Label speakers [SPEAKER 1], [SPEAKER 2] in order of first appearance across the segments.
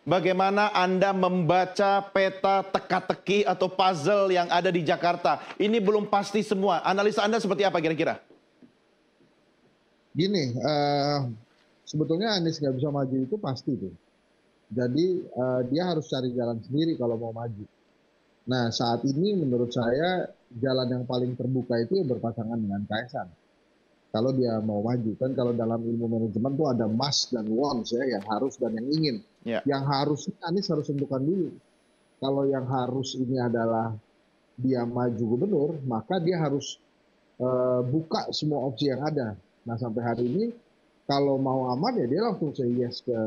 [SPEAKER 1] Bagaimana Anda membaca peta teka-teki atau puzzle yang ada di Jakarta? Ini belum pasti semua. Analisa Anda seperti apa kira-kira?
[SPEAKER 2] Gini, sebetulnya Anies nggak bisa maju itu pasti tuh. Jadi dia harus cari jalan sendiri kalau mau maju. Nah, saat ini menurut saya jalan yang paling terbuka itu ya berpasangan dengan Kaisang. Kalau dia mau maju kan, kalau dalam ilmu manajemen tuh ada must dan wants ya, yang harus dan yang ingin.
[SPEAKER 1] Ya.
[SPEAKER 2] Yang harus Anies harus tentukan dulu. Kalau yang harus ini adalah dia maju gubernur, maka dia harus buka semua opsi yang ada. Nah, sampai hari ini kalau mau aman ya dia langsung say yes ke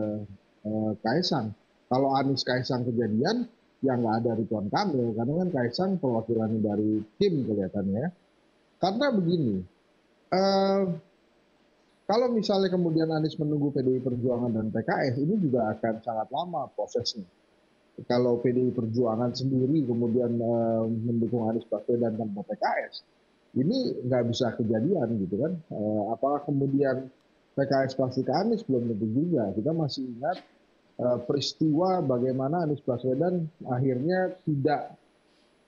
[SPEAKER 2] Kaisang. Kalau Anies Kaisang kejadian, ya nggak ada Ridwan Kamil, karena kan Kaisang perwakilan dari tim kelihatannya ya. Karena begini, eh, kalau misalnya kemudian Anies menunggu PDI Perjuangan dan PKS, ini juga akan sangat lama prosesnya. Kalau PDI Perjuangan sendiri kemudian mendukung Anies Baswedan tanpa PKS, ini nggak bisa kejadian gitu kan. Apakah kemudian PKS pasti ke Anies, belum tentu juga. Kita masih ingat peristiwa bagaimana Anies Baswedan akhirnya tidak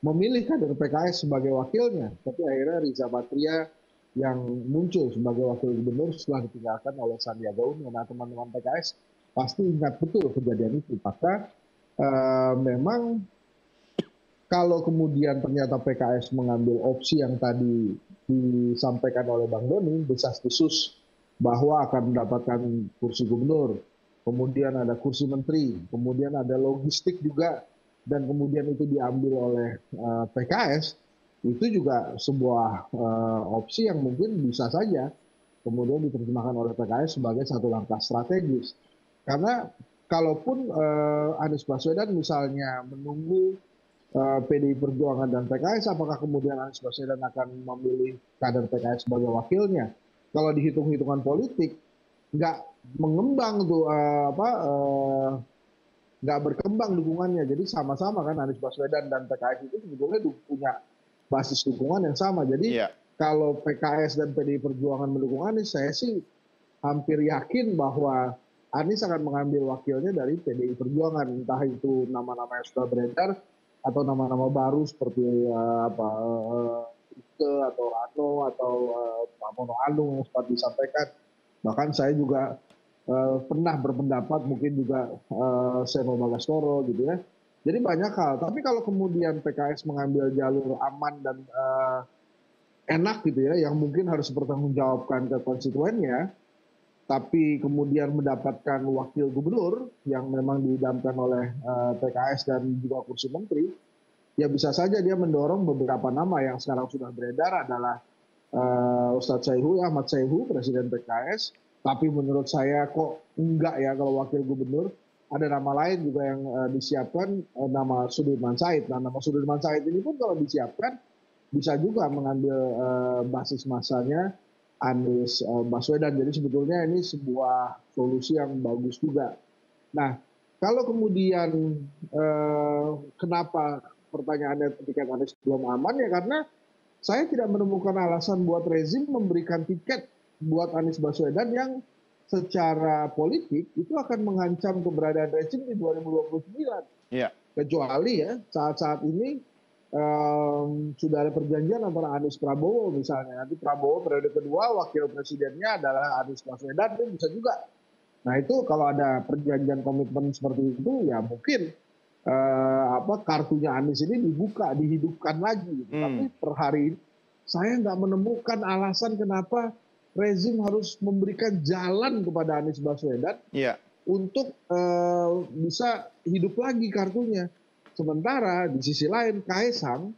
[SPEAKER 2] memilih kader PKS sebagai wakilnya, tapi akhirnya Riza Patria yang muncul sebagai wakil gubernur setelah ditinggalkan oleh Sandiaga Uno. Nah, teman-teman PKS pasti ingat betul kejadian itu. Maka memang kalau kemudian ternyata PKS mengambil opsi yang tadi disampaikan oleh Bang Doni, desas-desus bahwa akan mendapatkan kursi gubernur, kemudian ada kursi menteri, kemudian ada logistik juga, dan kemudian itu diambil oleh PKS, itu juga sebuah opsi yang mungkin bisa saja kemudian diterjemahkan oleh PKS sebagai satu langkah strategis. Karena kalaupun Anies Baswedan misalnya menunggu PDI Perjuangan dan PKS, apakah kemudian Anies Baswedan akan memilih kader PKS sebagai wakilnya? Kalau dihitung-hitungan politik, nggak mengembang tuh nggak berkembang dukungannya. Jadi sama-sama kan Anies Baswedan dan PKS itu sebetulnya punya basis dukungan yang sama. Jadi
[SPEAKER 1] Ya.
[SPEAKER 2] kalau PKS dan PDI Perjuangan mendukung Anies, saya sih hampir yakin bahwa Anies akan mengambil wakilnya dari PDI Perjuangan, entah itu nama-nama yang sudah beredar atau nama-nama baru seperti Ike atau Rano atau Pramono Anung yang sempat disampaikan. Bahkan saya juga pernah berpendapat mungkin juga Seno Bagastoro gitu ya. Jadi banyak hal. Tapi kalau kemudian PKS mengambil jalur aman dan enak gitu ya, yang mungkin harus bertanggungjawabkan ke konstituennya, tapi kemudian mendapatkan wakil gubernur yang memang diidamkan oleh PKS dan juga kursi menteri, ya bisa saja dia mendorong beberapa nama yang sekarang sudah beredar adalah Ustadz Saihu, Ahmad Saihu, Presiden PKS, tapi menurut saya kok enggak ya kalau wakil gubernur. Ada nama lain juga yang disiapkan, nama Sudirman Said. Nah, nama Sudirman Said ini pun kalau disiapkan bisa juga mengambil basis masanya Anies Baswedan. Jadi sebetulnya ini sebuah solusi yang bagus juga. Nah, kalau kemudian kenapa pertanyaannya tiket Anies belum aman, ya karena saya tidak menemukan alasan buat rezim memberikan tiket buat Anies Baswedan yang secara politik itu akan mengancam keberadaan rezim di 2029.
[SPEAKER 1] Ya.
[SPEAKER 2] Kecuali ya saat-saat ini sudah ada perjanjian antara Anies Prabowo misalnya. Nanti Prabowo periode kedua wakil presidennya adalah Anies Baswedan, itu bisa juga. Nah itu kalau ada perjanjian komitmen seperti itu ya mungkin kartunya Anies ini dibuka, dihidupkan lagi. Tapi per hari ini saya nggak menemukan alasan kenapa rezim harus memberikan jalan kepada Anies Baswedan untuk bisa hidup lagi kartunya. Sementara di sisi lain Kaisang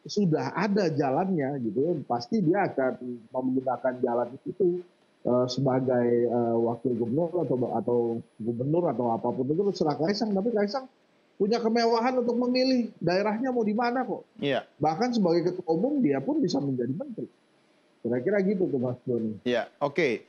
[SPEAKER 2] sudah ada jalannya gitu, pasti dia akan menggunakan jalan itu sebagai wakil gubernur atau gubernur atau apapun itu terserah Kaisang. Tapi Kaisang punya kemewahan untuk memilih daerahnya mau di mana kok. Bahkan sebagai ketua umum dia pun bisa menjadi menteri. Kira-kira gitu tuh Mas Doni.
[SPEAKER 1] Ya, oke.